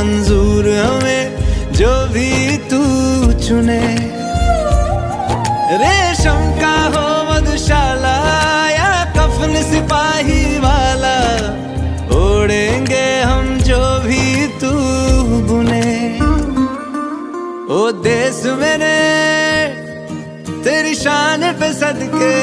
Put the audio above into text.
मंजूर हमें जो भी तू चुने। रेशम का हो मधुशाला या कफन सिपाही वाला, ओढ़ेंगे हम जो भी तू बुने। ओ देश मेरे तेरी शान पे सदके